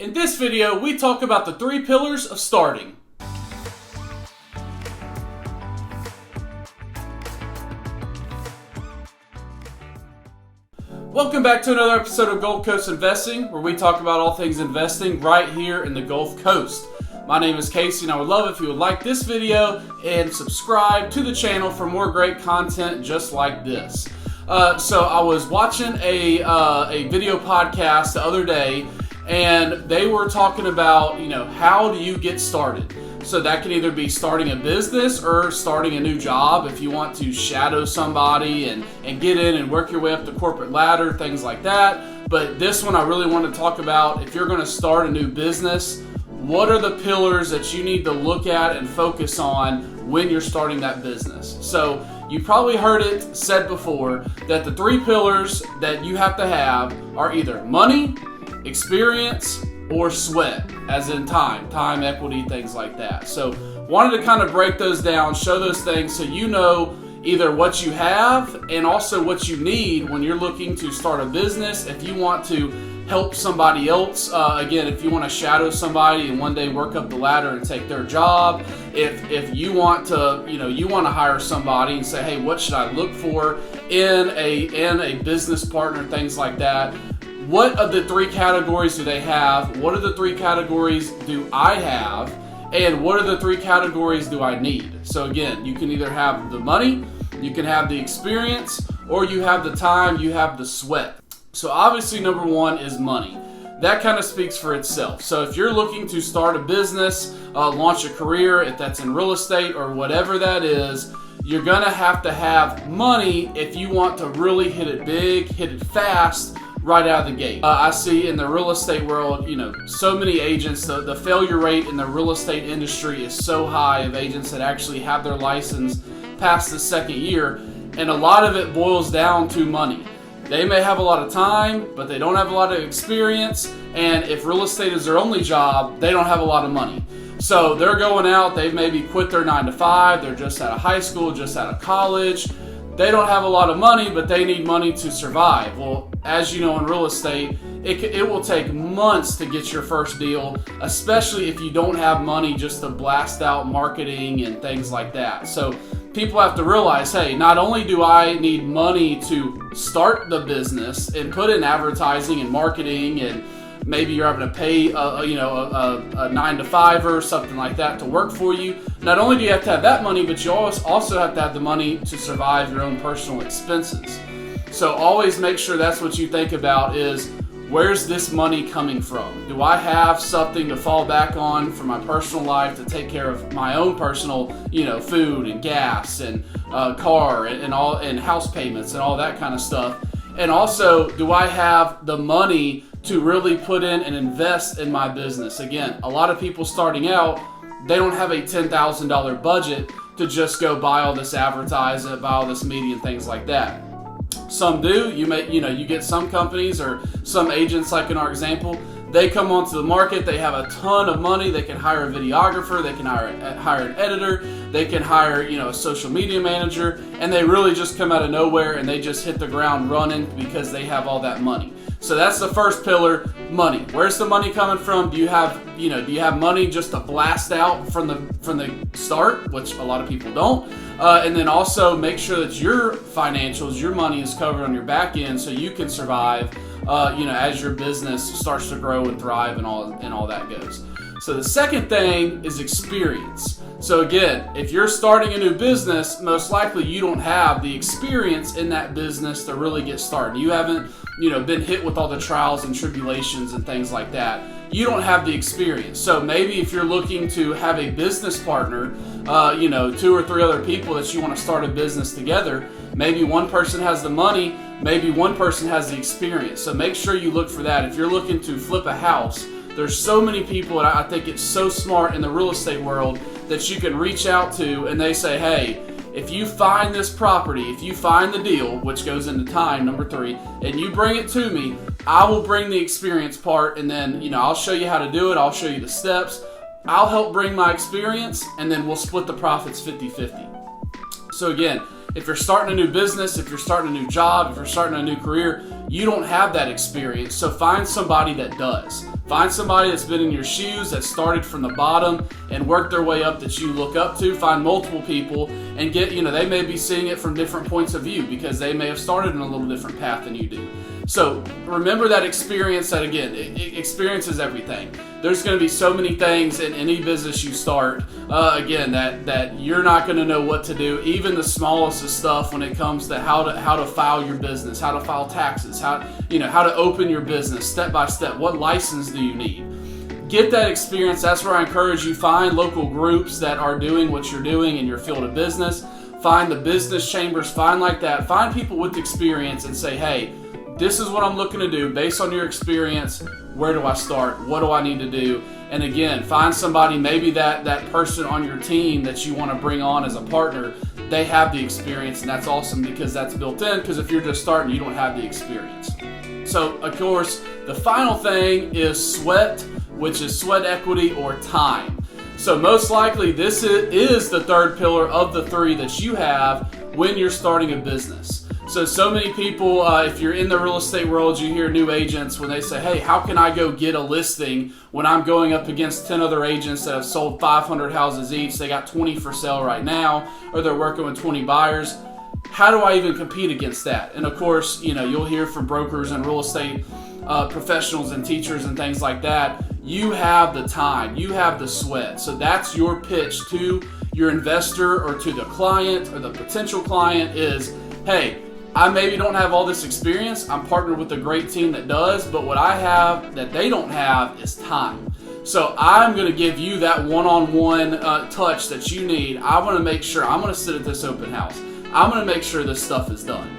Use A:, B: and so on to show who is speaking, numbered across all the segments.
A: In this video, we talk about the 3 pillars of starting. Welcome back to another episode of Gulf Coast Investing, where we talk about all things investing right here in the Gulf Coast. My name is Casey, and I would love if you would like this video and subscribe to the channel for more great content just like this. So I was watching a video podcast the other day, and they were talking about, how do you get started? So that can either be starting a business or starting a new job if you want to shadow somebody and get in and work your way up the corporate ladder, things like that. But this one I really want to talk about, if you're going to start a new business, what are the pillars that you need to look at and focus on when you're starting that business? So you probably heard it said before that the 3 pillars that you have to have are either money, experience, or sweat, as in time, equity, things like that. So wanted to kind of break those down, show those things so you know either what you have and also what you need when you're looking to start a business. If you want to help somebody else, again, if you want to shadow somebody and one day work up the ladder and take their job, if you want to, you want to hire somebody and say, hey, what should I look for in a business partner, things like that. What of the 3 categories do they have? What are the 3 categories do I have? And what are the 3 categories do I need? So again, you can either have the money, you can have the experience, or you have the time, you have the sweat. So obviously number 1 is money. That kind of speaks for itself. So if you're looking to start a business, launch a career, if that's in real estate or whatever that is, you're gonna have money if you want to really hit it big, hit it fast, right out of the gate. I see in the real estate world, so many agents, the failure rate in the real estate industry is so high of agents that actually have their license past the 2nd year, and a lot of it boils down to money. They may have a lot of time, but they don't have a lot of experience, and if real estate is their only job, they don't have a lot of money. So they're going out, they've maybe quit their 9 to 5, they're just out of high school, just out of college. They don't have a lot of money, but they need money to survive. Well, as you know, in real estate, it will take months to get your first deal, especially if you don't have money just to blast out marketing and things like that. So people have to realize, hey, not only do I need money to start the business and put in advertising and marketing, and maybe you're having to pay a 9 to 5 or something like that to work for you. Not only do you have to have that money, but you also have to have the money to survive your own personal expenses. So always make sure that's what you think about is, where's this money coming from? Do I have something to fall back on for my personal life to take care of my own personal, food and gas and car and house payments and all that kind of stuff? And also, do I have the money to really put in and invest in my business? Again, a lot of people starting out, they don't have a $10,000 budget to just go buy all this advertising, buy all this media and things like that. Some do. You get some companies or some agents, like in our example, they come onto the market, they have a ton of money, they can hire a videographer, they can hire an editor, they can hire, a social media manager, and they really just come out of nowhere and they just hit the ground running because they have all that money. So that's the first pillar, money. Where's the money coming from? Do you have money just to blast out from the start, which a lot of people don't? And then also make sure that your financials, your money is covered on your back end so you can survive, as your business starts to grow and thrive and all that goes. So the second thing is experience. So again, if you're starting a new business, most likely you don't have the experience in that business to really get started. You haven't, been hit with all the trials and tribulations and things like that. You don't have the experience. So maybe if you're looking to have a business partner, 2 or 3 other people that you want to start a business together, maybe one person has the money, maybe one person has the experience. So make sure you look for that. If you're looking to flip a house, there's so many people, and I think it's so smart in the real estate world that you can reach out to and they say, hey, if you find this property, if you find the deal, which goes into time, number 3, and you bring it to me, I will bring the experience part, and then, I'll show you how to do it. I'll show you the steps. I'll help bring my experience, and then we'll split the profits 50-50. So again, if you're starting a new business, if you're starting a new job, if you're starting a new career, You don't have that experience, so find somebody that does. Find somebody that's been in your shoes, that started from the bottom and worked their way up, that you look up to. Find multiple people and get, they may be seeing it from different points of view because they may have started in a little different path than you do. So remember that experience, that again, experience is everything. There's going to be so many things in any business you start, again, that you're not going to know what to do. Even the smallest of stuff when it comes to how to file your business, how to file taxes, how to open your business step by step. What license do you need? Get that experience. That's where I encourage you. Find local groups that are doing what you're doing in your field of business. Find the business chambers. Find people with experience and say, hey, this is what I'm looking to do based on your experience. Where do I start? What do I need to do? And again, find somebody, maybe that person on your team that you want to bring on as a partner. They have the experience, and that's awesome because that's built in, because if you're just starting, you don't have the experience. So, of course, the final thing is sweat, which is sweat equity or time. So most likely this is the third pillar of the three that you have when you're starting a business. So many people, if you're in the real estate world, you hear new agents when they say, hey, how can I go get a listing when I'm going up against 10 other agents that have sold 500 houses each? They got 20 for sale right now, or they're working with 20 buyers. How do I even compete against that? And of course, you'll hear from brokers and real estate professionals and teachers and things like that. You have the time, you have the sweat. So that's your pitch to your investor or to the client or the potential client is, hey, I maybe don't have all this experience. I'm partnered with a great team that does, but what I have that they don't have is time. So I'm going to give you that one-on-one touch that you need. I want to make sure I'm going to sit at this open house. I'm going to make sure this stuff is done.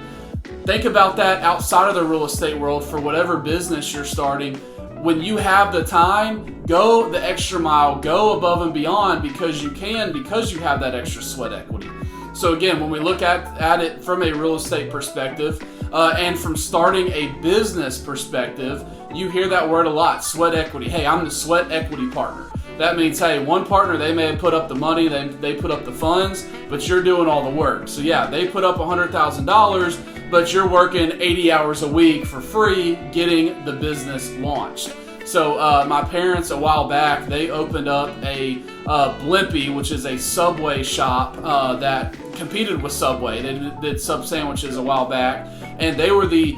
A: Think about that outside of the real estate world for whatever business you're starting. When you have the time, go the extra mile, go above and beyond because you have that extra sweat equity. So again, when we look at it from a real estate perspective and from starting a business perspective, you hear that word a lot, sweat equity. Hey, I'm the sweat equity partner. That means, hey, one partner, they may have put up the money, they put up the funds, but you're doing all the work. So yeah, they put up $100,000, but you're working 80 hours a week for free getting the business launched. So my parents, a while back, they opened up a Blimpie, which is a Subway shop that competed with Subway. They did sub sandwiches a while back, and they were the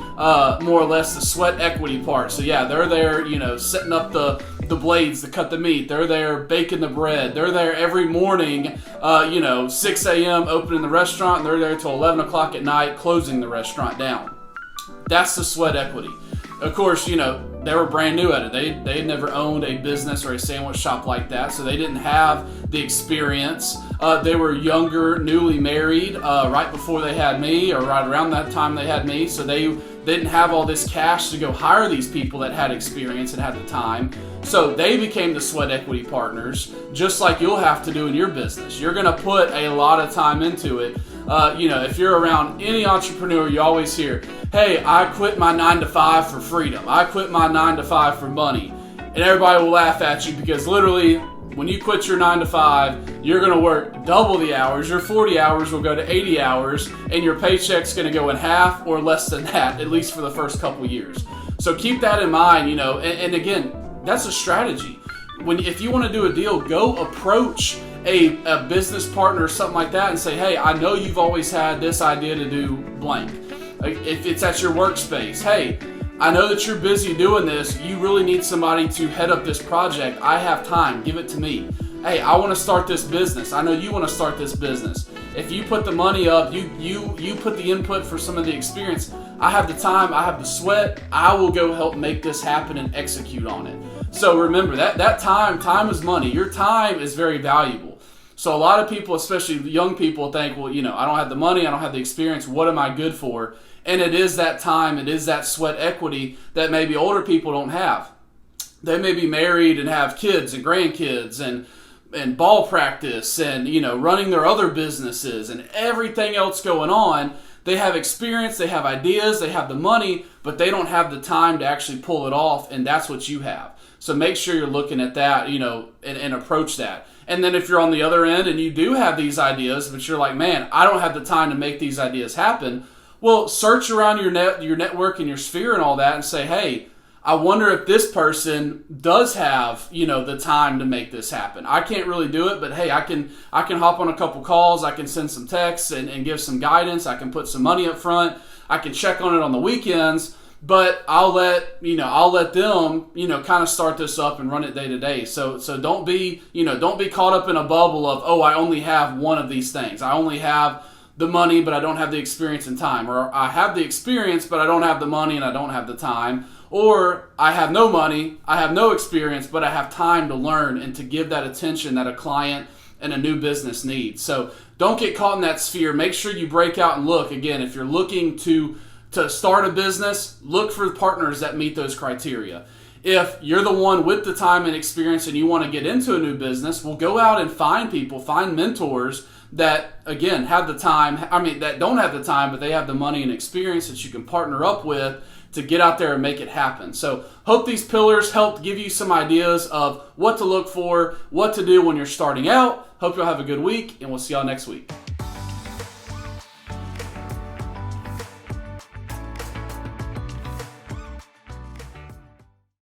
A: more or less the sweat equity part. So yeah, they're there, setting up the blades to cut the meat. They're there baking the bread. They're there every morning, 6 a.m. opening the restaurant, and they're there till 11 o'clock at night closing the restaurant down. That's the sweat equity. Of course, they were brand new at it. They had never owned a business or a sandwich shop like that, so they didn't have the experience. They were younger, newly married, right before they had me, or right around that time they had me, so they didn't have all this cash to go hire these people that had experience and had the time. So they became the sweat equity partners, just like you'll have to do in your business. You're going to put a lot of time into it. If you're around any entrepreneur, you always hear, hey, I quit my 9-to-5 for freedom. I quit my 9-to-5 for money. And everybody will laugh at you because literally when you quit your 9-to-5, you're going to work double the hours. Your 40 hours will go to 80 hours and your paycheck's going to go in half or less than that, at least for the first couple years. So keep that in mind, and again, that's a strategy. If you want to do a deal, go approach a business partner or something like that and say, hey, I know you've always had this idea to do blank. If it's at your workspace, hey, I know that you're busy doing this. You really need somebody to head up this project. I have time. Give it to me. Hey, I want to start this business. I know you want to start this business. If you put the money up, you put the input for some of the experience. I have the time. I have the sweat. I will go help make this happen and execute on it. So remember that time is money. Your time is very valuable. So a lot of people, especially young people, think, well, I don't have the money, I don't have the experience, what am I good for? And it is that time, it is that sweat equity that maybe older people don't have. They may be married and have kids and grandkids and ball practice and, running their other businesses and everything else going on. They have experience, they have ideas, they have the money, but they don't have the time to actually pull it off, and that's what you have. So make sure you're looking at that, and approach that. And then if you're on the other end and you do have these ideas, but you're like, man, I don't have the time to make these ideas happen, Well, search around your network and your sphere and all that and say, hey, I wonder if this person does have, the time to make this happen. I can't really do it, but hey, I can hop on a couple calls. I can send some texts and give some guidance. I can put some money up front. I can check on it on the weekends, but I'll let them, kind of start this up and run it day to day. So don't be caught up in a bubble of, oh, I only have one of these things. I only have the money, but I don't have the experience and time. Or I have the experience, but I don't have the money and I don't have the time. Or I have no money, I have no experience, but I have time to learn and to give that attention that a client and a new business needs. So don't get caught in that sphere. Make sure you break out and look. Again, if you're looking to start a business, look for partners that meet those criteria. If you're the one with the time and experience and you want to get into a new business, well, go out and find people, find mentors that, again, have the time. That don't have the time, but they have the money and experience that you can partner up with to get out there and make it happen. So hope these pillars helped give you some ideas of what to look for, what to do when you're starting out. Hope you'll have a good week, and we'll see y'all next week.